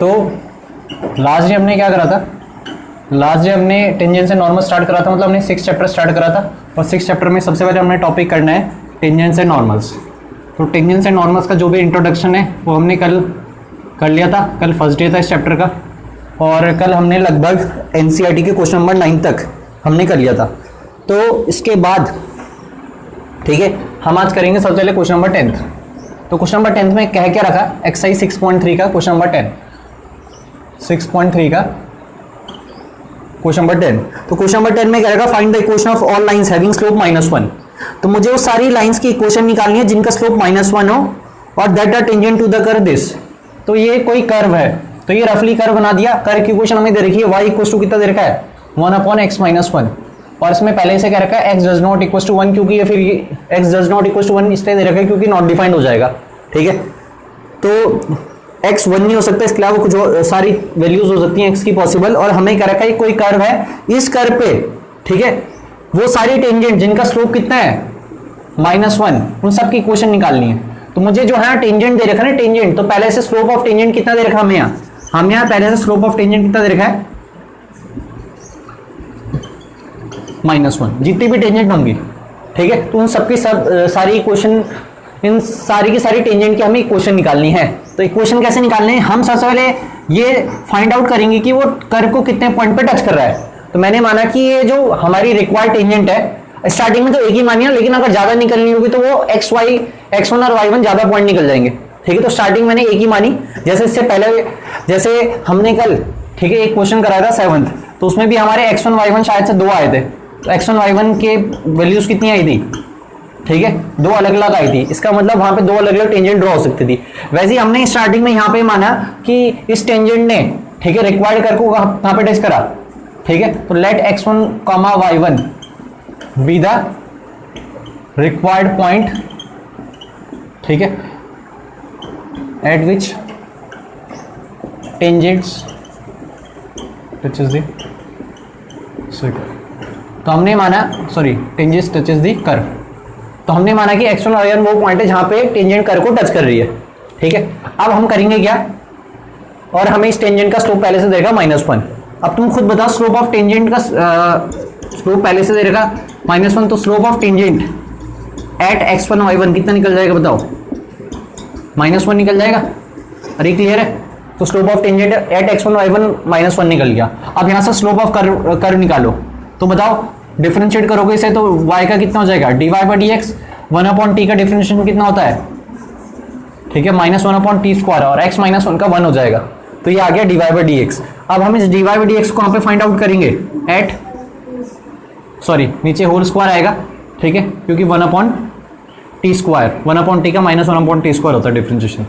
तो last day हमने क्या करा था, लास्ट डे हमने टेंजेंट से नॉर्मल स्टार्ट करा था, मतलब हमने 6 चैप्टर स्टार्ट करा था और 6 चैप्टर में सबसे पहले हमने टॉपिक करना है टेंजेंट से नॉर्मल्स। तो टेंजेंट से नॉर्मल्स का जो भी इंट्रोडक्शन है वो हमने कल कर लिया था, कल फर्स्ट डे था इस चैप्टर का, और कल हमने लगभग एनसीईआरटी के क्वेश्चन नंबर 9 तक हमने कर लिया था। तो इसके बाद ठीक है हम आज करेंगे सबसे पहले क्वेश्चन नंबर 10। तो क्वेश्चन नंबर 10 में क्या क्या रखा, एक्सरसाइज 6.3 का क्वेश्चन नंबर 10, 6.3 का क्वेश्चन नंबर 10। तो क्वेश्चन नंबर 10 में क्या रखा, find the equation of all lines having slope -1। तो मुझे वो सारी लाइंस की इक्वेशन निकालनी है जिनका स्लोप -1 हो और that are tangent to the curve this. तो ये कोई कर्व है, तो ये रफली कर्व बना दिया। कर्व की इक्वेशन हमें दे रखी है y इक्वल टू कितना दे रखा है 1/x - 1, और इसमें पहले से क्या रखा है x does not equal to 1, क्योंकि ये फिर x does not equal to 1 इसलिए दे रखा है क्योंकि नॉट डिफाइंड हो जाएगा। ठीक है, तो x 1 नहीं हो सकता, इसके अलावा कुछ सारी वैल्यूज हो सकती हैं x की पॉसिबल। और हमें क्या रखा है कोई कर्व है, इस कर्व पे ठीक है वो सारी टेंजेंट जिनका स्लोप कितना है -1, उन सब की इक्वेशन निकालनी है। तो मुझे जो है टेंजेंट दे रखा है ना, टेंजेंट, तो पहले से स्लोप ऑफ टेंजेंट कितना दे रखा है हमें यहाँ पहले से स्लोप ऑफ टेंजेंट कितना दे रखा है -1, जितनी भी टेंजेंट होंगी। ठीक है, तो उन सबकी सारी इक्वेशन, इन सारी की सारी टेंजेंट की हमें इक्वेशन निकालनी है। तो इक्वेशन कैसे निकालने हैं, हम सबसे पहले ये फाइंड आउट करेंगे कि वो कर्व को कितने पॉइंट पे टच कर रहा है। तो मैंने माना कि ये जो हमारी रिक्वायर्ड टेंजेंट है, स्टार्टिंग में तो एक ही मानी है, लेकिन अगर ज्यादा निकलनी होगी तो वो x1 और y1 ज्यादा पॉइंट निकल जाएंगे। ठीक है, तो स्टार्टिंग मैंने एक ही मानी। जैसे इससे पहले जैसे हमने कल ठीक है एक क्वेश्चन कराया था 7th, तो उसमें भी हमारे x1 y1 शायद से 2 आए थे। तो x1 y1 के वैल्यूज कितनी आई थी, ठीक है 2 अलग अलग आई थी। इसका मतलब वहां पे 2 अलग अलग टेंजेंट ड्रॉ हो सकती थी। वैसे ही हमने स्टार्टिंग में यहाँ पे माना कि इस टेंजेंट ने ठीक है रिक्वायर्ड कर्व को कहां पे टच करा। ठीक है, तो let x1, y1 be the required point, ठीक है, at which tangents touches the circle. तो हमने माना टेंजेंट्स टचेस द कर्व। तो हमने माना कि x1 और y1 वो पॉइंट है जहां पे टेंजेंट कर्व को टच कर रही है। ठीक है, अब हम करेंगे क्या, और हमें इस टेंजेंट का स्लोप पहले से देगा -1। अब तुम खुद बताओ स्लोप ऑफ टेंजेंट का स्लोप पहले से दे रखा -1, तो slope of tangent at x1 y1 कितना निकल जाएगा बताओ, -1 निकल जाएगा। अरे क्लियर है, तो slope of tangent at x1 y1 -1 निकल गया। अब यहां से स्लोप ऑफ कर्व निकालो, तो बताओ डिफरेंशिएट करोगे इसे तो y का कितना हो जाएगा dy/dx। 1/t का डिफरेंशिएशन कितना होता है, ठीक है -1/t² और x -1 का 1 हो जाएगा। तो ये आ गया dy/dx। अब हम इस dy/dx को वहां पे फाइंड आउट करेंगे एट नीचे होल स्क्वायर आएगा। ठीक है, क्योंकि 1/t², 1/t का -1/t² होता है डिफरेंशिएशन।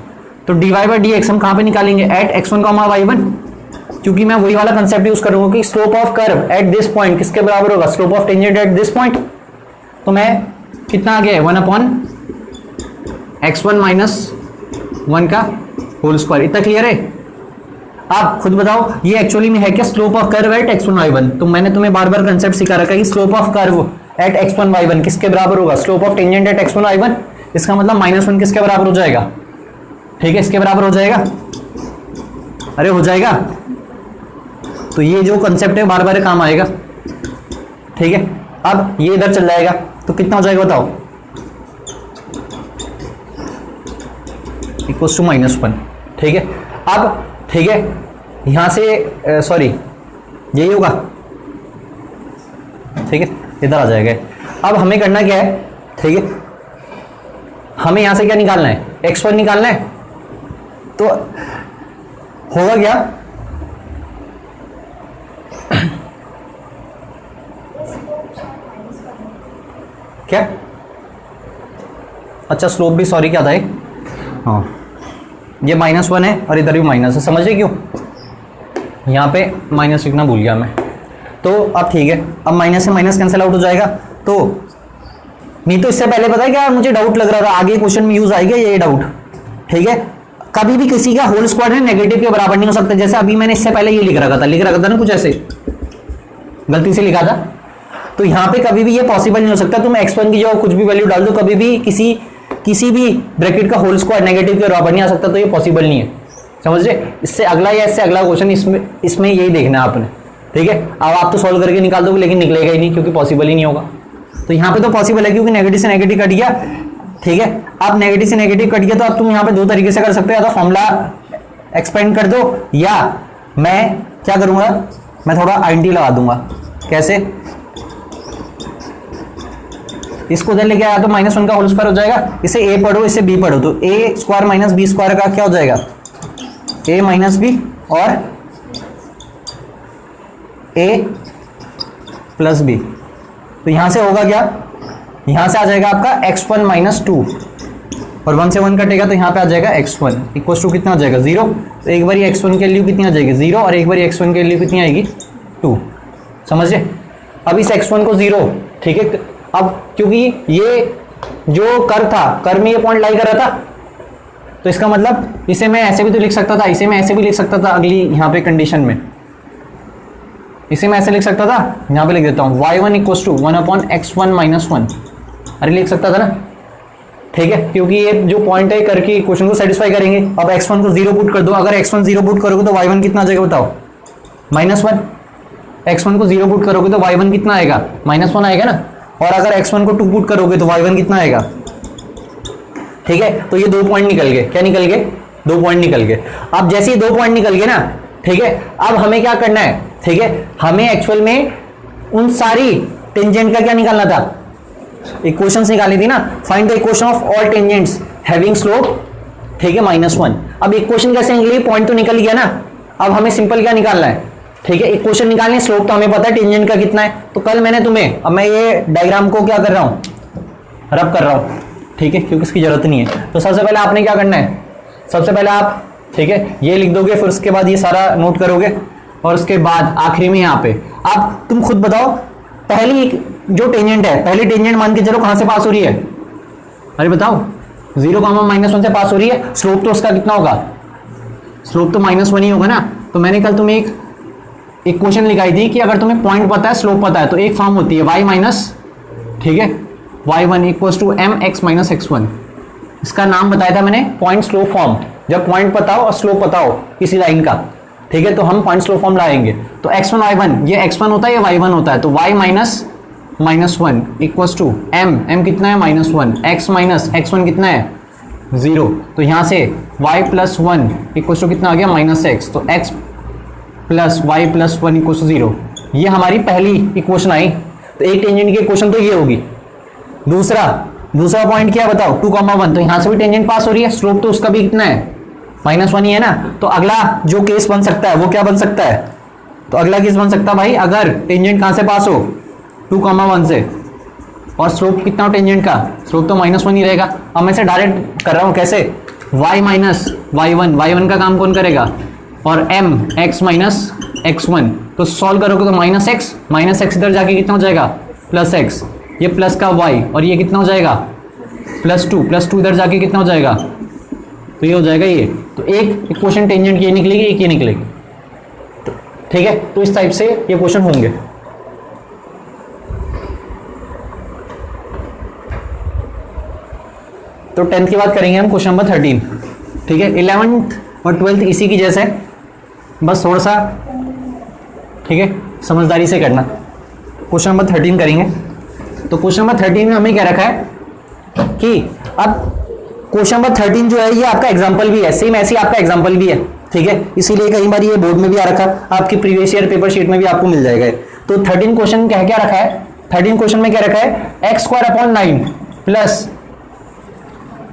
तो dy/dx हम कहां पे निकालेंगे एट x1, y1, क्योंकि मैं वही वाला कंसेप्ट यूज करूंगा कि slope of curve at this point किसके बराबर होगा, slope of tangent at this point. तो मैं कितना आ गया 1/x1 - 1 का होल स्क्वायर। इतना क्लियर है। आप खुद बताओ ये एक्चुअली में है क्या slope of curve eight x1 y1। तो मैंने तुम्हें बार बार कंसेप्ट सिखा रखा है कि slope of curve eight x1 y1 किसके बराबर होगा, slope of tangent at x1 y1। इसका मतलब -1 किसके बराबर हो जाएगा, ठीक है इसके बराबर हो जाएगा, अरे हो जाएगा। तो ये जो कंसेप्ट है बार बार काम आएगा। ठीक है, अब ये इधर चल जाएगा तो कितना हो जाएगा बताओ, इक्वल्स टू -1। ठीक है, अब ठीक है यहां से यही होगा। ठीक है, इधर आ जाएगा। अब हमें करना क्या है, ठीक है हमें यहां से क्या निकालना है, x1 निकालना है। तो होगा क्या, क्या अच्छा स्लोप भी क्या था हाँ ये -1 है और इधर भी माइनस है। समझ रहे क्यों, यहाँ पे माइनस लिखना भूल गया मैं। तो अब ठीक है, अब माइनस से माइनस कैंसिल आउट हो जाएगा। तो नहीं तो इससे पहले पता है क्या मुझे डाउट लग रहा था, आगे क्वेश्चन में यूज आएगा ये डाउट। ठीक है, कभी भी किसी का होल स्क्वायर है नेगेटिव के बराबर नहीं हो सकता। जैसे अभी मैंने इससे पहले ये लिख रखा था ना कुछ ऐसे गलती से लिखा था। तो यहाँ पे कभी भी ये पॉसिबल नहीं हो सकता। तुम x1 की जगह कुछ भी वैल्यू डाल दो, कभी भी किसी भी ब्रैकेट का होल स्क्वायर नेगेटिव के बराबर नहीं आ सकता। तो ये पॉसिबल नहीं है। समझ रहे? इससे अगला या इससे अगला क्वेश्चन इसमें यही देखना है आपने, ठीक है। अब आप तो सॉल्व करके निकाल दोगे लेकिन निकलेगा ही नहीं क्योंकि पॉसिबल ही नहीं होगा। तो यहाँ पे तो पॉसिबल है क्योंकि नेगेटिव से नेगेटिव कट गया, ठीक है। अब नेगेटिव से नेगेटिव कट गया तो अब तुम यहाँ पे दो तरीके से कर सकते हो, या तो फॉर्मूला एक्सपेंड कर दो या मैं क्या करूंगा, मैं थोड़ा आईएनटी लगा दूंगा। कैसे? इसको उधर लेके आया तो -1 का होल स्क्वायर हो जाएगा, इसे a पढ़ो इसे b पढ़ो तो a square minus B square का क्या हो जाएगा, a माइनस बी और a प्लस बी। तो यहां से होगा क्या, यहां से आ जाएगा आपका x1 माइनस 2 और 1 से 1 कटेगा तो यहां पे आ जाएगा x1 इक्वल टू कितना हो जाएगा 0। तो एक बार x1 की वैल्यू कितनी आ जाएगी 0 और एक बार x1 की वैल्यू कितनी आएगी 2। समझे? अब इस x1 को 0, ठीक है। अब क्योंकि ये जो कर था, कर में ये पॉइंट लाई कर रहा था, तो इसका मतलब इसे मैं ऐसे भी तो लिख सकता था, इसे मैं ऐसे भी लिख सकता था अगली यहाँ पे कंडीशन में, इसे मैं ऐसे लिख सकता था, यहाँ पे लिख देता हूँ y1 equal to 1/x1 minus 1। अरे लिख सकता था ना, ठीक है, क्योंकि ये जो पॉइंट है कर की क्वेश्चन को सेटिस्फाई करेंगे। अब x1 को 0 पुट कर दो, अगर x1 0 पुट करोगे तो y1 कितना आ जाएगा बताओ, -1। x1 को 0 पुट करोगे तो y1 कितना आएगा, -1 आएगा ना। और अगर x1 को 2 पुट करोगे तो y1 कितना आएगा, ठीक है। तो ये 2 पॉइंट निकल गए, क्या निकल गए, 2 पॉइंट निकल गए। अब जैसे ही 2 पॉइंट निकल गए ना, ठीक है, अब हमें क्या करना है, ठीक है, हमें एक्चुअल में उन सारी टेंजेंट का क्या निकालना था, इक्वेशंस निकाली थी ना। Find the equation of all tangents having slope, ठीक है, -1। अब इक्वेशन कैसे निकली, पॉइंट तो निकल गया ना। अब हमें सिंपल क्या निकालना है, ठीक है, इक्वेशन निकालनी, स्लोप तो हमें पता है टेंजेंट का कितना है। तो कल मैंने तुम्हें, अब मैं ये डायग्राम को क्या कर रहा हूँ, रब कर रहा हूँ, ठीक है, क्योंकि इसकी जरूरत नहीं है। तो सबसे पहले आपने क्या करना है, सबसे पहले आप, ठीक है, ये लिख दोगे, फिर उसके बाद ये सारा नोट करोगे और उसके बाद आखिरी में यहाँ पे आप तुम खुद बताओ पहली जो टेंजेंट है, पहली टेंजेंट मान के चलो कहाँ से पास हो रही है, अरे बताओ 0, -1 से पास हो रही है। स्लोप तो उसका कितना होगा, स्लोप तो -1 ही होगा ना। तो मैंने कल तुम्हें एक इक्वेशन लिखाई थी कि अगर तुम्हें पॉइंट पता है स्लोप पता है तो एक फॉर्म होती है y माइनस, ठीक है, y1 equal to mx minus x1। इसका नाम बताया था मैंने पॉइंट स्लोप फॉर्म। जब पॉइंट पता हो और स्लोप पता हो किसी लाइन का, ठीक है, तो हम पॉइंट स्लोप फॉर्म लाएंगे। तो x1 y1, ये x1 होता है ये y1 होता है, तो y minus -1 equal to m कितना है -1, x माइनस x1 कितना है 0। तो यहाँ से y प्लस 1 इक्वल टू कितना आ गया -x, तो x plus y plus 1 equal to 0। ये हमारी पहली इक्वेशन आई। तो एक टेंजेंट की इक्वेशन तो ये होगी। दूसरा पॉइंट क्या बताओ, 2,1, तो यहाँ से भी टेंजेंट पास हो रही है, स्लोप तो उसका भी कितना है -1 ही है ना। तो अगला जो केस बन सकता है वो क्या बन सकता है, तो अगला केस बन सकता है भाई, अगर टेंजेंट कहाँ से पास हो 2,1 से और स्लोप कितना हो टेंजेंट का, स्लोप तो -1 ही रहेगा। अब मैं इसे डायरेक्ट कर रहा हूँ कैसे, y माइनस y1 का काम कौन करेगा, और x माइनस x1। तो सॉल्व करोगे तो -x इधर जाके कितना हो जाएगा +x, ये प्लस का y और ये कितना हो जाएगा +2 इधर जाके कितना हो जाएगा, तो ये हो जाएगा ये। तो एक इक्वेशन टेंजेंट ये निकलेगी, एक ये निकलेगी, ठीक है। तो इस टाइप से ये क्वेश्चन होंगे। तो 10th की बात करेंगे हम, क्वेश्चन नंबर 13, ठीक है। 11th और 12th इसी की जैसे, बस थोड़ा सा, ठीक है, समझदारी से करना। क्वेश्चन नंबर 13 करेंगे। तो क्वेश्चन नंबर 13 में हमें क्या रखा है कि अब क्वेश्चन नंबर 13 जो है ये आपका एग्जाम्पल भी है, सेम ऐसे ही आपका एग्जाम्पल भी है, ठीक है। इसीलिए कई बार ये बोर्ड में भी आ रखा, आपकी प्रीवियस ईयर पेपर शीट में भी आपको मिल जाएगा। तो 13 क्वेश्चन क्या क्या रखा है, 13 क्वेश्चन में क्या रखा है, x² प्लस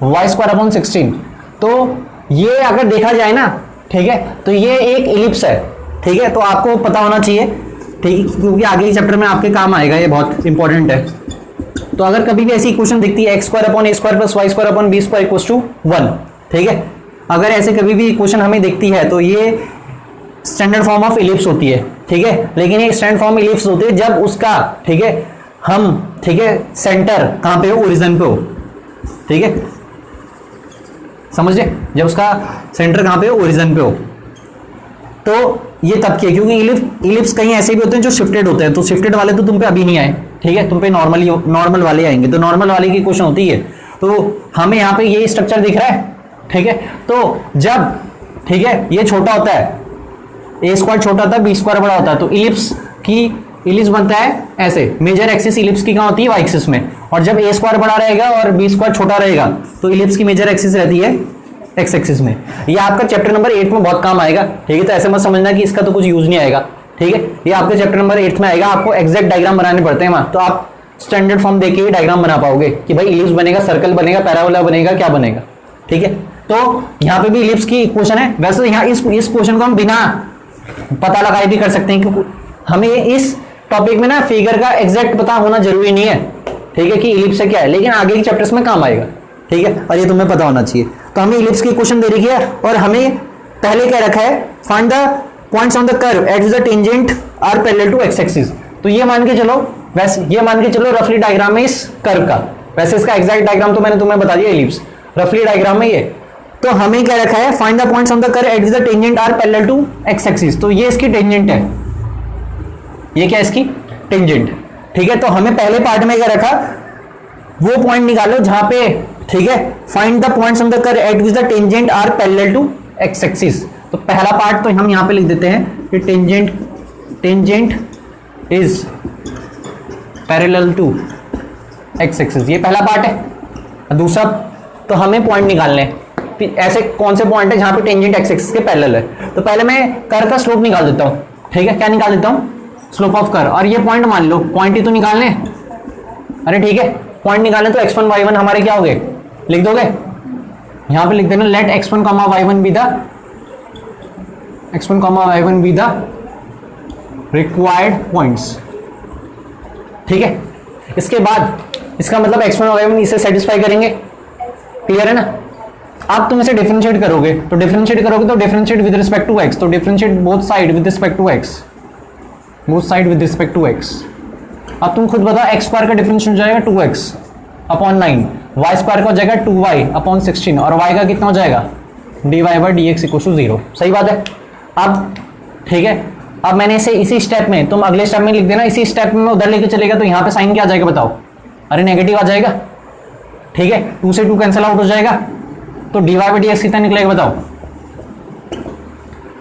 y² 16। तो ये अगर देखा जाए ना, ठीक है, तो ये एक इलिप्स है, ठीक है। तो आपको पता होना चाहिए, ठीक, क्योंकि आगे चैप्टर में आपके काम आएगा, ये बहुत इंपॉर्टेंट है। तो अगर कभी भी ऐसी इक्वेशन दिखती है x² plus y² b² equal to 1, ठीक है, अगर ऐसे कभी भी इक्वेशन हमें दिखती है तो ये स्टैंडर्ड फॉर्म ऑफ इलिप्स होती है, ठीक है। लेकिन ये स्टैंडर्ड फॉर्म इलिप्स होती है जब उसका, ठीक है, हम, ठीक है, सेंटर कहाँ पे हो, ओरिजिन पे हो, ठीक है, समझ रहे, जब उसका सेंटर कहाँ पे हो, ओरिजिन पे हो। तो ये तब के, क्योंकि इलिप्स कहीं ऐसे भी होते हैं जो शिफ्टेड होते हैं, तो शिफ्टेड वाले तो तुम पे अभी नहीं आए, ठीक है, तुम पे नॉर्मल वाले आएंगे। तो नॉर्मल वाले की क्वेश्चन होती है। तो हमें यहाँ पे ये स्ट्रक्चर दिख रहा है, ठीक है। तो जब ठीक है, ये छोटा होता है, ए स्क्वायर छोटा होता है, बी स्क्वायर बड़ा होता है। तो इलिप्स की इलिप्स बनता है ऐसे, मेजर एक्सिस इलिप्स की कहाँ होती है, वाई एक्सिस में, और जब ए स्क्वायर बड़ा रहेगा और बी स्क्वायर छोटा रहेगा तो इलिप्स की मेजर एक्सिस रहती है एक्स एक्सिस में। ये आपका चैप्टर नंबर 8 में बहुत काम आएगा, ठीक है। तो ऐसे मत समझना कि इसका तो कुछ यूज नहीं आएगा, ठीक है। ये आपके चैप्टर नंबर 8 में आएगा, आपको एक्जैक्ट डायग्राम बनाने पड़ते हैं वहां, तो आप स्टैंडर्ड फॉर्म देके ही डायग्राम बना पाओगे कि भाई इलिप्स बनेगा, सर्कल बनेगा, पैराबोला बनेगा, क्या बनेगा, ठीक है। तो यहाँ पे भी इलिप्स की इक्वेशन है। वैसे यहाँ इस क्वेश्चन को हम बिना पता लगाए भी कर सकते हैं, क्योंकि हमें इस टॉपिक में ना फिगर का एग्जैक्ट पता होना जरूरी नहीं है, ठीक है, कि इलिप्स से क्या है, लेकिन आगे के चैप्टर्स में काम आएगा, ठीक है। और ये तुम्हें पता होना चाहिए। तो हमें इलिप्स की इक्वेशन दे रखी है और हमें पहले क्या रखा है, find the points on the curve at the tangent are parallel to X axis. तो ये मान के चलो, वैसे ये मान के चलो रफली डायग्राम है इस कर्व का। वैसे इसका एग्जैक्ट डायग्राम तो मैंने तुम्हें बता दिया, इलिप्स रफली डायग्राम है ये। तो हमें क्या रखा है, find the points on the curve at the tangent are parallel to X axis. तो ये इसकी टेंजेंट है, ये क्या है इसकी टेंजेंट, ठीक है। तो हमें पहले पार्ट में क्या रखा, वो पॉइंट निकालो जहां पे, ठीक है, find the points on the curve at which the tangent are parallel to X axis. तो पहला पार्ट तो हम यहां पे लिख देते हैं कि tangent is parallel to X axis, ये पहला पार्ट है। दूसरा तो हमें पॉइंट निकालने हैं, ऐसे कौन से पॉइंट है जहां पे टेंजेंट एक्स एक्सिस के पैरेलल है। तो पहले मैं कर्व का स्लोप निकाल देता हूं, ठीक है। क्या निकाल देता हूं, स्लोप ऑफ कर्व। और ये पॉइंट मान लो, पॉइंट ही तो निकालने, अरे ठीक है, पॉइंट निकालने तो x1 y1 हमारे क्या हो गए, लिख दोगे यहां पे, लिख देना let x1 y1 be the required points, ठीक है। इसके बाद इसका मतलब x1 और y1 इसे सेटिस्फाई करेंगे, क्लियर है ना। अब तुम इसे डिफरेंशिएट करोगे, तो differentiate with respect to x, तो differentiate both side with respect to x, अब तुम खुद बताओ, एक्स स्क्वायर का डिफरेंशिएट हो जाएगा 2x अपॉन 9, वाई स्क्वायर का हो जाएगा 2y अपॉन 16, और y का कितना हो जाएगा, dy by D X equal to 0। सही बात है। अब ठीक है, अब मैंने इसे इसी स्टेप में, तुम अगले स्टेप में लिख देना, इसी स्टेप में उधर लेके चलेगा तो यहाँ पे साइन क्या आ जाएगा बताओ, अरे नेगेटिव आ जाएगा, ठीक है। 2 से 2 कैंसिल आउट हो जाएगा, तो dy बाई डी एक्स कितना निकलेगा बताओ,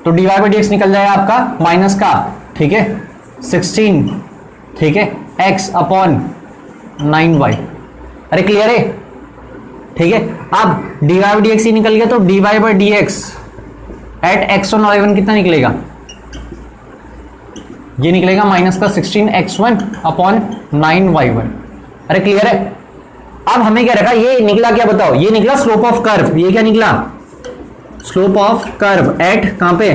तो dy बाई डी एक्स निकल जाएगा आपका माइनस का, ठीक है, 16, ठीक है, x अपॉन 9y। अरे क्लियर है, ठीक है। अब dy बाई डी एक्स ही निकल गया, तो dy by D X at x1 और y1 कितना निकलेगा, ये निकलेगा माइनस का 16x1 अपॉन 9y1। अरे क्लियर है। अब हमें क्या रखा, ये निकला क्या बताओ, ये निकला स्लोप ऑफ कर्व। ये क्या निकला, स्लोप ऑफ कर्व एट कहां पे,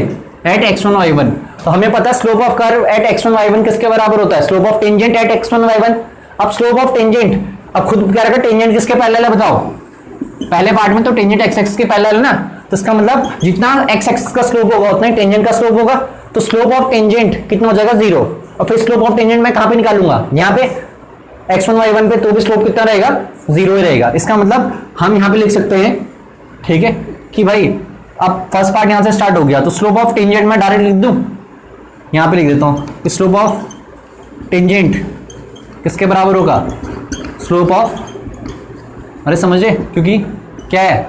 एट x1 y1। तो हमें पता है slope of curve eight x1 y1 किसके बराबर होता है, slope of tangent at x1 y1। अब स्लोप ऑफ टेंजेंट, अब खुद क्या रखा, टेंजेंट किसके पैरेलल है बताओ, पहले पार्ट में तो टेंजेंट x एक्सिस के पैरेलल है ना, तो इसका मतलब जितना x एक्सिस का स्लोप होगा उतना ही टेंजेंट का स्लोप होगा। तो स्लोप ऑफ टेंजेंट कितना हो जाएगा 0, और फिर स्लोप ऑफ टेंजेंट मैं कहां पे निकालूंगा, यहाँ पे x1 y1 पे, तो भी स्लोप कितना रहेगा, 0 ही रहेगा। इसका मतलब हम यहाँ पे लिख सकते हैं, ठीक है, कि भाई अब फर्स्ट पार्ट यहां से स्टार्ट हो गया, तो स्लोप ऑफ टेंजेंट मैं डायरेक्ट लिख दूं, यहां पे लिख देता हूं, स्लोप ऑफ टेंजेंट किसके बराबर होगा, स्लोप ऑफ, अरे समझे, क्योंकि क्या है,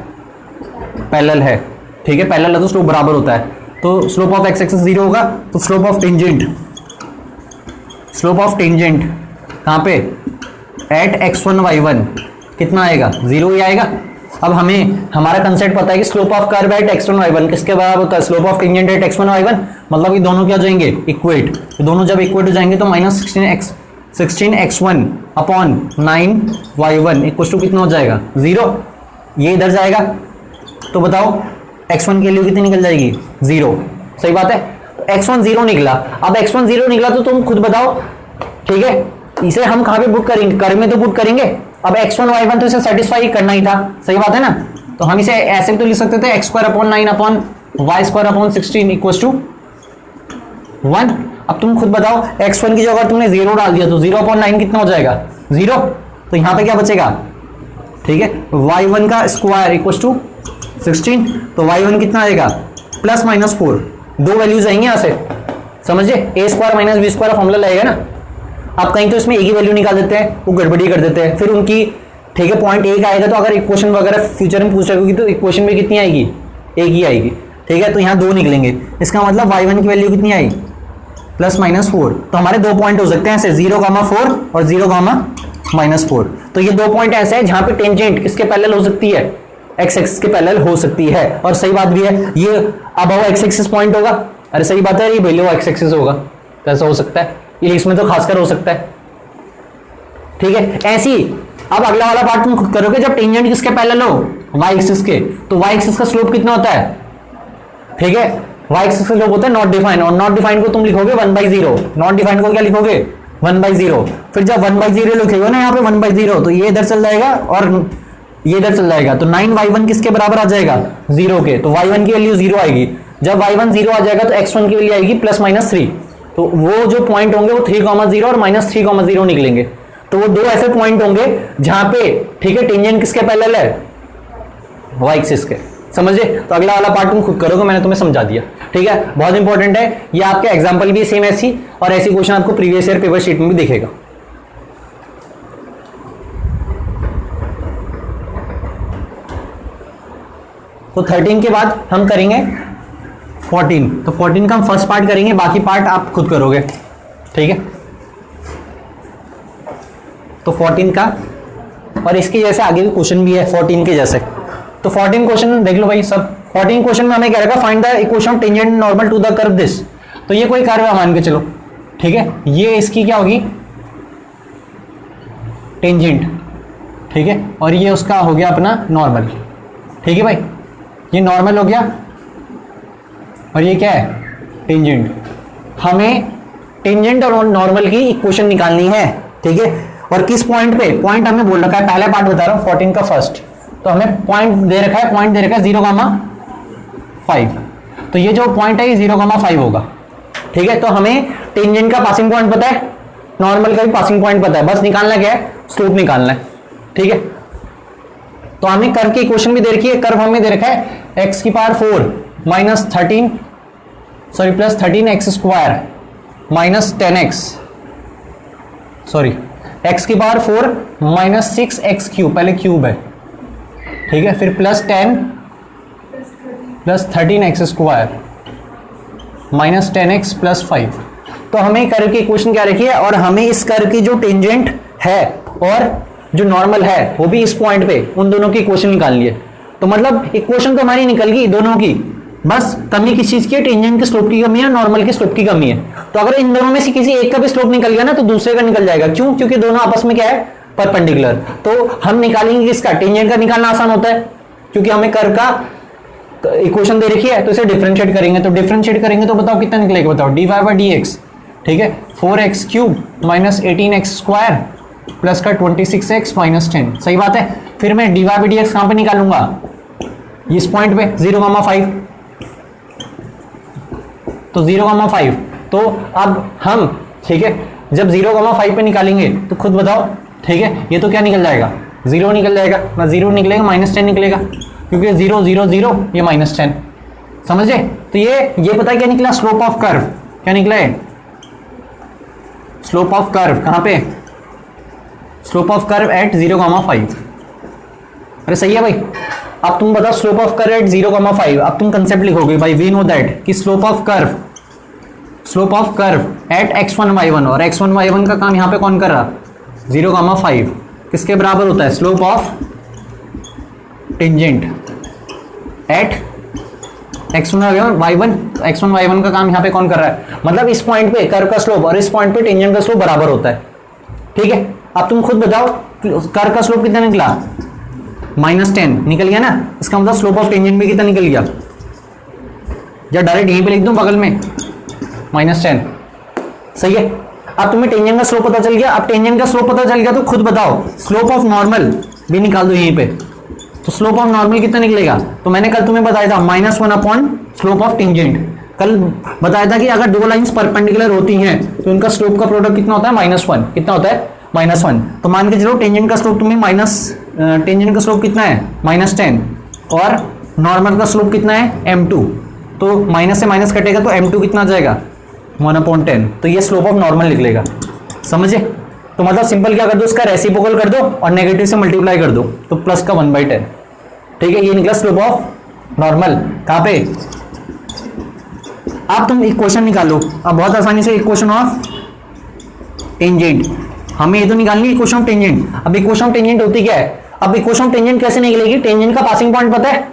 पैरेलल है, ठीक है, पैरेलल है तो स्लोप बराबर होता है। तो स्लोप ऑफ एक्स एक्सिस 0 होगा, तो स्लोप ऑफ टेंजेंट कहां पे, एट x1 y1 कितना आएगा, 0 ही आएगा। अब हमें हमारा कंसेप्ट पता है कि slope of curve eight x1 y1 किसके बराबर होता है, slope of tangent at x1 y1, मतलब ये दोनों क्या हो जाएंगे, इक्वेट। तो दोनों जब इक्वेट हो जाएंगे तो minus 16x1 upon 9y1 equal to कितना हो जाएगा, 0। ये इधर जाएगा, तो बताओ x1 के लिए कितनी निकल जाएगी, 0। सही बात है। तो x1 0 निकला। अब x1 0 निकला तो तुम खुद बताओ, ठीक है, इसे हम कहां पे पुट करेंगे, कर्व में तो पुट करेंगे। अब x1 y1 तो इसे सेटिस्फाई करना ही था, सही बात है ना। तो हम इसे ऐसे तो लिख सकते थे, x square upon 9 upon y square upon 16 equal to 1। अब तुम खुद बताओ, x1 की जगह तुमने 0 डाल दिया तो 0 अपॉन 9 कितना हो जाएगा, 0। तो यहां पे क्या बचेगा, ठीक है, y1 का स्क्वायर इक्वल टू 16, तो y1 कितना आएगा, प्लस माइनस 4, दो वैल्यूज आएंगे यहां से, समझे, a square minus B square formula लगेगा ना। आप कहीं तो इसमें एक ही वैल्यू निकाल देते हैं, वो गड़बड़ी कर देते हैं, फिर उनकी, ठीक है, पॉइंट एक आएगा, तो अगर इक्वेशन वगैरह फ्यूचर में पूछ रहे होगी तो इक्वेशन में कितनी आएगी, एक ही आएगी, ठीक है, तो यहाँ 2 निकलेंगे, इसका मतलब y1 की वैल्यू कितनी आई, +-4। तो हमारे 2 पॉइंट हो सकते हैं ऐसे 0,4 और 0,-4। तो ये 2 पॉइंट ऐसे हैं जहां पे टेंजेंट किसके पैरेलल हो सकती है, x एक्सिस के पैरेलल हो सकती है। और सही बात भी है, ये अबव x एक्सिस पॉइंट होगा, अरे सही बात है, ये बिलो x एक्सिस होगा, कैसा हो सकता है, ये इसमें तो खासकर हो सकता है। ठीक है, ऐसी अब अगला वाला पार्ट तुम खुद करोगे, जब टेंजेंट किसके पैरेलल हो, y एक्सिस के, तो y एक्सिस का स्लोप कितना होता है, ठीक है, y एक्सिस का स्लोप होता है नॉट डिफाइंड, और नॉट डिफाइंड को तुम लिखोगे 1/0, नॉट डिफाइंड को क्या लिखोगे 1/0। फिर जब 1/0 लिखोगे ना यहाँ पे 1/0, तो ये इधर चल जाएगा और ये इधर चल जाएगा, तो 9y1 किसके बराबर आ जाएगा, 0 के, तो y1 की वैल्यू 0 आएगी। जब y1 0 आ जाएगा तो x1 की वैल्यू आएगी +-3। तो वो जो पॉइंट होंगे वो 3,0 और -3,0 निकलेंगे। तो वो 2 ऐसे पॉइंट होंगे जहां पे, ठीक है, टेंजेंट किसके पैरेलल है, y एक्सिस के। समझे? तो अगला वाला पार्ट तुम खुद करोगे, मैंने तुम्हें समझा दिया। ठीक है, बहुत इंपॉर्टेंट है ये, आपके एग्जांपल भी सेम ऐसी, और ऐसी क्वेश्चन आपको प्रीवियस ईयर पेपर शीट में भी दिखेगा। तो 13 के बाद हम करेंगे 14। तो 14 का हम फर्स्ट पार्ट करेंगे, बाकी पार्ट आप खुद करोगे। ठीक है, तो 14 का, और इसके जैसे आगे भी क्वेश्चन भी है 14 के जैसे। तो 14 क्वेश्चन देख लो भाई सब। 14 क्वेश्चन में हमें क्या रहेगा, find the equation of tangent normal to the curve this. तो ये कोई कर्व है मान के चलो, ठीक है, ये इसकी क्या होगी, टेंजेंट, ठीक है, और ये उसका हो गया अपना नॉर्मल। ठीक है भाई, ये नॉर्मल हो गया और ये क्या है, टेंजेंट। हमें टेंजेंट और नॉर्मल की इक्वेशन निकालनी है। ठीक है, और किस पॉइंट पे, पॉइंट हमें बोल रखा है, पहला पार्ट बता रहा हूं 14 का फर्स्ट। तो हमें पॉइंट दे रखा है, पॉइंट दे रखा है 0,5। तो ये जो पॉइंट है ये 0,5 होगा। ठीक है, तो हमें टेंजेंट का पासिंग पॉइंट पता है, नॉर्मल का भी पासिंग पॉइंट पता है, बस निकालना क्या है, स्लोप निकालना है। ठीक है, तो हमें कर्व की इक्वेशन भी दे रखी है। कर्व हमें दे रखा है x⁴ -13 sorry +13x² -10x sorry x⁴ -6x³ पहले क्यूब है। ठीक है, फिर +10 +13x² -10x +5। तो हमें कर्व की इक्वेशन क्या रखी है, और हमें इस कर्व की जो टेंजेंट है और जो नॉर्मल है वो भी इस पॉइंट पे, उन दोनों की इक्वेशन निकाल है। तो मतलब इक्वेशन तो हमारी निकल गई दोनों की, बस कमी किस चीज की है, टेंजेंट के स्लोप की कमी है, नॉर्मल के स्लोप की कमी है। तो अगर इन दोनों में से किसी एक का भी स्लोप निकल गया ना, तो दूसरे का निकल जाएगा। क्यों? क्योंकि दोनों आपस में क्या है, परपेंडिकुलर। तो हम निकालेंगे किसका, टेंजेंट का निकालना आसान होता है, क्योंकि हमें कर्व का इक्वेशन दे रखी है, तो इसे डिफरेंशिएट करेंगे। तो डिफरेंशिएट करेंगे तो बताओ कितना निकलेगा, बताओ dy/dx। ठीक है, 4x³ -18x² प्लस का 26x -10। सही बात है। फिर मैं dy/dx कहां पे निकालूंगा, इस पॉइंट पे 0,5। तो 0,5। तो अब हम, ठीक है, जब 0,5 पे निकालेंगे तो खुद बताओ, ठीक है, ये तो क्या निकल जाएगा, 0 निकल जाएगा ना, 0 निकलेगा -10 निकलेगा, क्योंकि 0 0 0 ये -10। समझे? तो ये पता है क्या निकला, स्लोप ऑफ कर्व। क्या निकला है, स्लोप ऑफ कर्व कहां पे, स्लोप ऑफ कर्व एट 0,5। अरे सही है भाई। अब तुम बताओ स्लोप ऑफ कर्व एट 0,5। अब तुम कंसेप्ट लिखोगे भाई, वी नो दैट कि slope of curve eight x1 y1, और x1 y1 का काम यहां पे कौन कर रहा, 0,5 किसके बराबर होता है, slope of tangent at x1 y1। x1 y1 का काम यहां पे कौन कर रहा है, मतलब इस पॉइंट पे कर्व का स्लोप और इस पॉइंट पे टेंजेंट का स्लोप बराबर होता है। ठीक है, अब तुम खुद बताओ कर्व का स्लोप कितना निकला, -10 निकल गया ना, इसका मतलब स्लोप ऑफ टेंजेंट में कितना निकल गया, या डायरेक्ट यहीं पे लिख दूं बगल में -10। सही है। अब तुम्हें टेंजेंट का स्लोप पता चल गया। अब टेंजेंट का स्लोप पता चल गया तो खुद बताओ स्लोप ऑफ नॉर्मल भी निकाल दो यहीं पे। तो स्लोप ऑफ नॉर्मल कितना निकलेगा, तो मैंने कल तुम्हें बताया था -1 अपॉन स्लोप ऑफ टेंजेंट। कल बताया था कि अगर दो लाइंस परपेंडिकुलर होती हैं तो उनका स्लोप का प्रोडक्ट कितना होता है, -1। कितना होता है, -1। तो मान के चलो टेंजेंट का स्लोप तुम्हें टेंजेंट का स्लोप कितना है, -10, और नॉर्मल का स्लोप कितना है, m2। तो माइनस से माइनस कटेगा तो m2 कितना आ जाएगा, 1/10। तो ये स्लोप ऑफ नॉर्मल निकलेगा। समझे? तो मतलब सिंपल क्या कर दो, इसका रेसिप्रोकल कर दो और नेगेटिव से मल्टीप्लाई कर दो, तो प्लस का 1/10। ठीक है, ये निकला स्लोप ऑफ नॉर्मल। कहाँ पे, अब तुम इक्वेशन निकालो, अब बहुत आसानी से इक्वेशन ऑफ टेंजेंट, हमें ये तो निकालनी है इक्वेशन ऑफ टेंजेंट। अब इक्वेशन ऑफ टेंजेंट होती क्या है, अब इक्वेशन ऑफ टेंजेंट कैसे निकलेगी, टेंजेंट का पासिंग पॉइंट पता है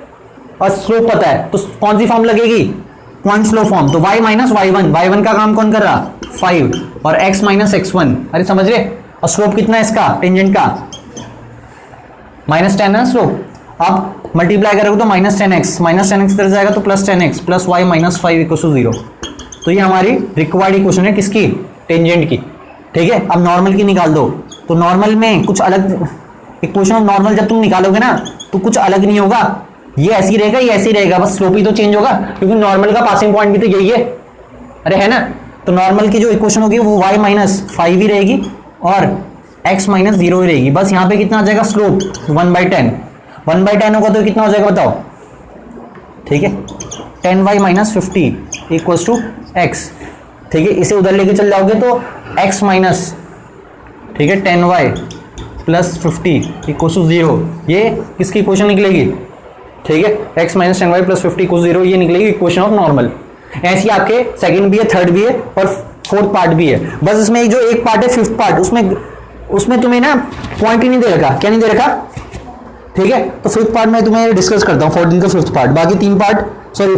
और स्लोप पता है, तो कौन सी फॉर्म लगेगी, पॉइंट स्लोप फॉर्म। तो y माइनस y1 का काम कौन कर रहा 5 और x माइनस x1, अरे समझ रहे, और स्लोप कितना है इसका टेंजेंट का -10 है स्लोप। अब मल्टीप्लाई करोगे तो -10x इधर जाएगा तो +10x plus y minus 5 equal to 0। तो ये हमारी रिक्वायर्ड इक्वेशन है किसकी, टेंजेंट की। ठीक है, अब नॉर्मल की निकाल दो, तो नॉर्मल में कुछ अलग, इक्वेशन ऑफ नॉर्मल जब तुम निकालोगे ना तो कुछ अलग नहीं होगा, ये ऐसी रहेगा ये ऐसी रहेगा, बस स्लोप ही तो चेंज होगा, क्योंकि नॉर्मल का पासिंग पॉइंट भी तो यही है, अरे है ना। तो नॉर्मल की जो इक्वेशन होगी वो y माइनस 5 ही रहेगी और x माइनस 0 ही रहेगी। बस यहाँ पे कितना आ जाएगा स्लोप 1/10, 1/10 होगा तो कितना हो जाएगा बताओ, ठीक है 10y minus 50 equals to x। ठीक है, इसे उधर लेके चल जाओगे तो x माइनस, ठीक है 10y प्लस 50 इक्वल्स टू 0, ये किसकी इक्वेशन निकलेगी, ठीक है x minus 10y plus 50 equals 0, ये निकलेगी इक्वेशन ऑफ नॉर्मल। ऐसी आपके सेकंड भी है, थर्ड भी है और फोर्थ पार्ट भी है। बस इसमें जो एक पार्ट है फिफ्थ पार्ट, उसमें तुम्हें ना पॉइंट ही नहीं दे रखा, क्या नहीं दे रखा, ठीक है। तो फिफ्थ पार्ट में तुम्हें डिस्कस करता हूँ 14 का फिफ्थ पार्ट, बाकी तीन पार्ट, सॉरी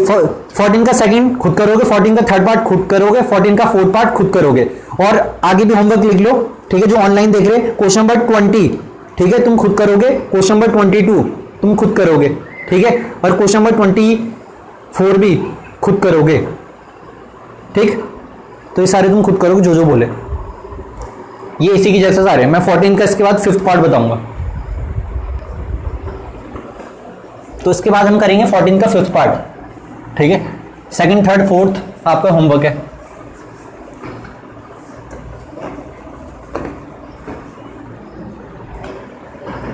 14 का सेकंड खुद करोगे, 14 का थर्ड पार्ट खुद करोगे, 14 का फोर्थ पार्ट खुद करोगे। और आगे भी होमवर्क लिख लो, ठीक है, जो ऑनलाइन देख रहे क्वेश्चन नंबर 20, ठीक है तुम खुद करोगे, क्वेश्चन नंबर 22 तुम खुद करोगे, ठीक है, और क्वेश्चन नंबर 24 भी खुद करोगे, ठीक। तो ये सारे तुम खुद करोगे जो जो बोले, ये इसी की जैसे सारे। मैं 14 का इसके बाद फिफ्थ पार्ट बताऊंगा, तो इसके बाद हम करेंगे 14 का फिफ्थ पार्ट, ठीक है। सेकंड थर्ड फोर्थ आपका होमवर्क है।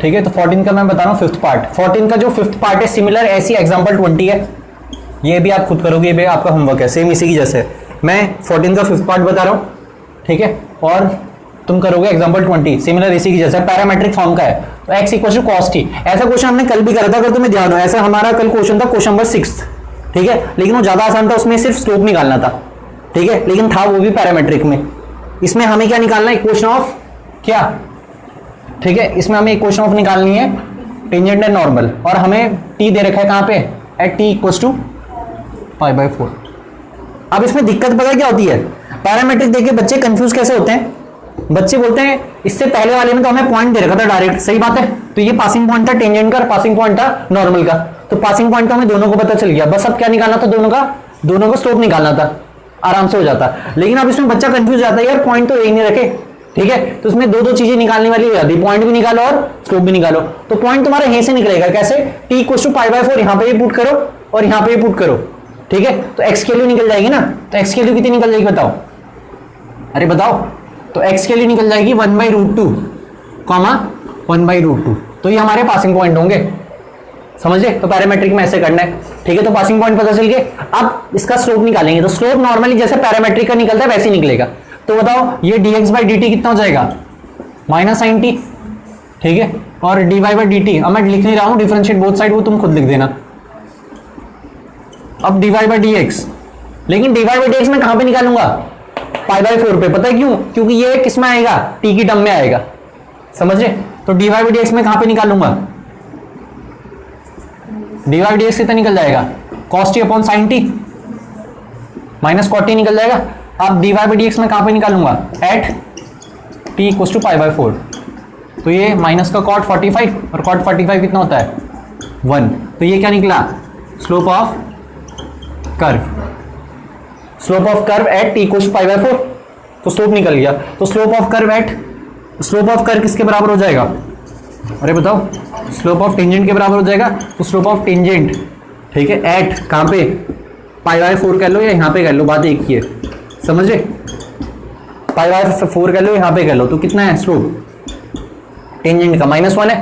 ठीक है, तो 14 का मैं बता रहा हूँ फिफ्थ पार्ट। 14 का जो फिफ्थ पार्ट है सिमिलर ऐसी एग्जांपल 20 है, ये भी आप खुद करोगे, ये भी आपका होमवर्क है, सेम इसी की जैसे। मैं 14 का फिफ्थ पार्ट बता रहा हूँ, ठीक है, और तुम करोगे एग्जांपल 20 सिमिलर इसी की जैसे, पैरामेट्रिक फॉर्म का है। तो x equal to cos t, ऐसा क्वेश्चन हमने कल भी करा था, अगर तुम्हें ध्यान हो। ऐसा हमारा कल क्वेश्चन था, क्वेश्चन नंबर 6, ठीक है, लेकिन वो ज्यादा आसान था, उसमें सिर्फ स्लोप निकालना था, ठीक है, लेकिन था वो भी पैरामेट्रिक में। इसमें हमें क्या निकालना है, इक्वेशन ऑफ क्या, ठीक है, इसमें हमें इक्वेशन ऑफ निकालनी है टेंजेंट एंड नॉर्मल, और हमें t दे रखा है कहाँ पे, एट t इक्वल टू π/4। अब इसमें दिक्कत पता है क्या होती है, पैरामेट्रिक देख के बच्चे कंफ्यूज कैसे होते हैं, बच्चे बोलते हैं इससे पहले वाले में तो हमें पॉइंट दे रखा था डायरेक्ट, सही बात है, तो ये पासिंग पॉइंट था टेंजेंट का, पासिंग पॉइंट था नॉर्मल का, तो पासिंग पॉइंट का हमें दोनों को पता चल गया, बस अब क्या निकालना था, दोनों का स्लोप निकालना था, आराम से हो जाता। लेकिन अब इसमें बच्चा कंफ्यूज जाता है, यार पॉइंट तो एक नहीं रखे, ठीक है, तो इसमें दो चीजें निकालने वाली हो जाती, पॉइंट भी निकालो और स्लोप भी निकालो। तो पॉइंट तुम्हारा यहीं से निकलेगा, कैसे, t इक्वल टू π/4, यहाँ पे पुट करो और यहाँ पे पुट करो, ठीक है, तो x के लिए निकल जाएगी ना, तो x के लिए कितनी निकल जाएगी बताओ, अरे बताओ, तो x के लिए निकल जाएगी 1/√2, 1/√2, तो ये हमारे पासिंग पॉइंट होंगे, समझे। तो पैरामेट्रिक में ऐसे करना है, ठीक है, तो पासिंग पॉइंट पता चल गए। अब इसका स्लोप निकालेंगे, तो स्लोप नॉर्मली जैसे पैरामेट्रिक का निकलता है वैसे ही निकलेगा। तो बताओ ये dx/dt कितना हो जाएगा, -sin t, ठीक है, और dy/dt, अब मैं लिख नहीं रहा हूं, डिफरेंशिएट बोथ साइड, वो तुम खुद लिख देना। अब dy/dx, लेकिन dy/dx में कहां पे निकालूंगा, π/4 पे, पता है क्यों, क्योंकि ये किस में आएगा, t की टर्म में आएगा, समझे। तो dy/dx में कहां पे निकालूंगा, dy/dx कितना निकल जाएगा, cos t upon sin t, minus cot t निकल जाएगा। अब dy/dx में कहां पे निकालूंगा, एट t इक्वल टू π/4, तो ये माइनस का cot 45 और cot 45 कितना होता है 1, तो ये क्या निकला, slope of curve, slope of curve at t equal to π/4, तो स्लोप निकल गया। तो स्लोप ऑफ कर्व किसके बराबर हो जाएगा, अरे बताओ, स्लोप ऑफ टेंजेंट के बराबर हो जाएगा। तो स्लोप ऑफ टेंजेंट, ठीक है, एट कहां पे, π/4 कह लो या यहाँ पे कह लो, बात एक ही है, समझे, π/4 कह लो यहाँ पे कह लो, तो कितना है स्लोप टेंजेंट का, -1 है।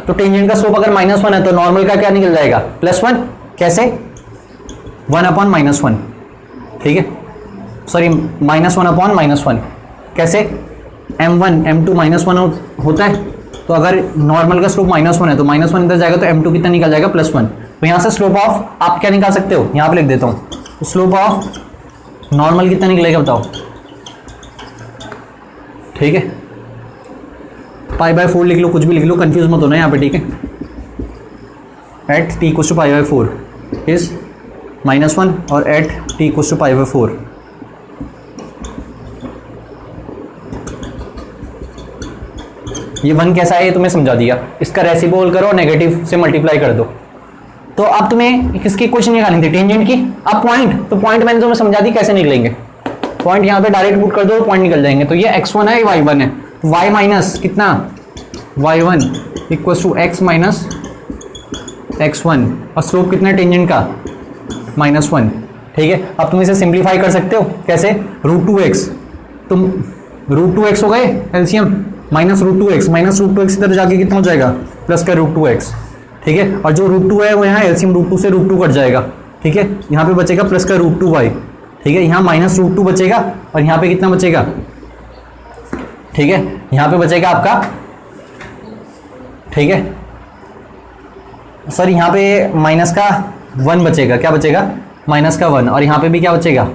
तो टेंजेंट का स्लोप अगर -1 है तो नॉर्मल का क्या निकल जाएगा, +1, कैसे, 1/-1, ठीक है, सॉरी 1/-1, कैसे, m1 m2 -1 होता है, तो अगर नॉर्मल का स्लोप -1 है तो -1 इधर जाएगा, तो m2 कितना निकल जाएगा, +1। तो यहाँ से स्लोप ऑफ आप क्या निकाल सकते हो, यहाँ पे लिख देता हूँ, स्लोप ऑफ नॉर्मल कितना निकलेगा बताओ, ठीक है। π/4 लिख लो, कुछ भी लिख लो, कंफ्यूज मत होना यहाँ पे, ठीक है। एट t = π/4 इज -1 और एट t = π/4 ये 1 कैसा है ये तुम्हें समझा दिया। इसका रेसिप्रोकल करो, नेगेटिव से मल्टीप्लाई कर दो। तो अब तुम्हें किसकी इक्वेशन निकालनी थी, टेंजेंट की। अब पॉइंट, तो पॉइंट मैंने तुम्हें समझा दी कैसे निकलेंगे। पॉइंट यहाँ पे डायरेक्ट पुट कर दो, पॉइंट निकल जाएंगे। तो ये x1 है, y1 है, y माइनस कितना y1 = x माइनस x1 और स्लोप कितना है टेंजेंट का -1, ठीक है। अब तुम इसे सिंप्लीफाई कर सकते हो कैसे, √2x, तुम √2x हो गए एलसीएम, -√2x इधर जाके कितना हो जाएगा, प्लस का √2x, ठीक है। और जो √2 है वो यहाँ एलसीएम √2 से √2 कट जाएगा, ठीक है। यहाँ पे बचेगा प्लस का √2y, ठीक है। यहाँ -√2 बचेगा और यहाँ पे कितना बचेगा, ठीक है। यहाँ पे बचेगा आपका, ठीक है, सर यहाँ पे माइनस का 1 बचेगा, क्या बचेगा -1, और यहाँ पे भी क्या बचेगा,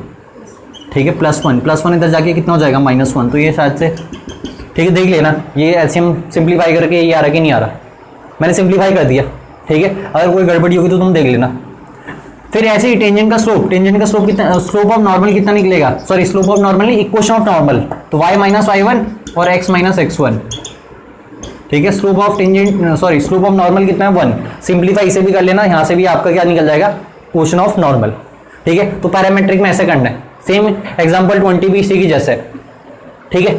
ठीक है, +1 इधर जाके कितना हो जाएगा -1। तो ये शायद से, ठीक है, देख लेना ये एलसीएम सिंप्लीफाई करके ये आ रहा कि नहीं आ रहा। मैंने सिंप्लीफाई कर दिया, ठीक है। अगर कोई गड़बड़ी होगी तो तुम देख लेना। फिर ऐसे ही टेंजेंट का स्लोप कितना, स्लोप ऑफ नॉर्मल कितना निकलेगा, सॉरी स्लोप ऑफ नॉर्मल नहीं, इक्वेशन ऑफ नॉर्मल, तो y - y1 और x - x1, ठीक है। Slope of tangent, sorry slope of normal कितना है 1, सिंप्लीफाई इसे भी कर लेना, यहाँ से भी आपका क्या निकल जाएगा, क्वेश्चन ऑफ नॉर्मल, ठीक है। तो पैरामेट्रिक में ऐसे करना है, सेम एग्जाम्पल 20 भी इसी की जैसे है, ठीक है।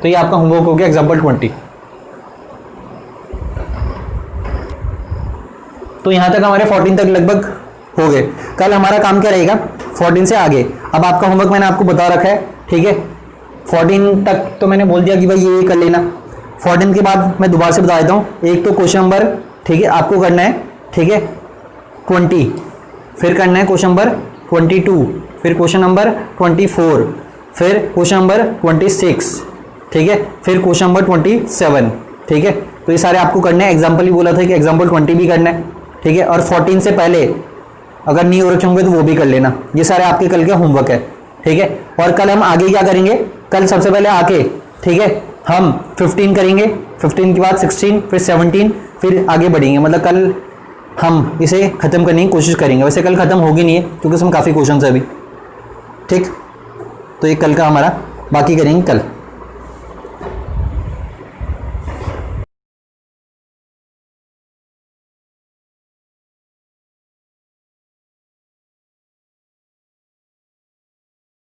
तो ये आपका होमवर्क हो गया एग्जाम्पल 20। तो यहाँ तक हमारे 14 तक लगभग हो गए। कल हमारा काम क्या रहेगा 14 से आगे। अब आपका होमवर्क मैंने आपको बता रखा है, ठीक है। 14 तक तो मैंने बोल दिया कि भाई ये कर लेना। 14 के बाद मैं दोबारा से बता देता हूँ, एक तो क्वेश्चन नंबर, ठीक है, आपको करना है, ठीक है, 20, फिर करना है क्वेश्चन नंबर 22, फिर क्वेश्चन नंबर 24, फिर क्वेश्चन नंबर 26, ठीक है, फिर क्वेश्चन नंबर 27, ठीक है। तो ये सारे आपको करने हैं। एग्जाम्पल भी बोला था कि एग्जाम्पल 20 भी करना है, ठीक है। और 14 से पहले अगर नहीं हो रखे होंगे तो वो भी कर लेना। ये सारे आपके कल के होमवर्क है, ठीक है। और कल हम आगे क्या करेंगे, कल सबसे पहले आके, ठीक है, हम 15 करेंगे, 15 के बाद 16, फिर 17, फिर आगे बढ़ेंगे। मतलब कल हम इसे ख़त्म करने की कोशिश करेंगे। वैसे कल ख़त्म होगी नहीं है क्योंकि इसमें काफ़ी क्वेश्चन है अभी, ठीक। तो ये कल का हमारा, बाकी करेंगे कल।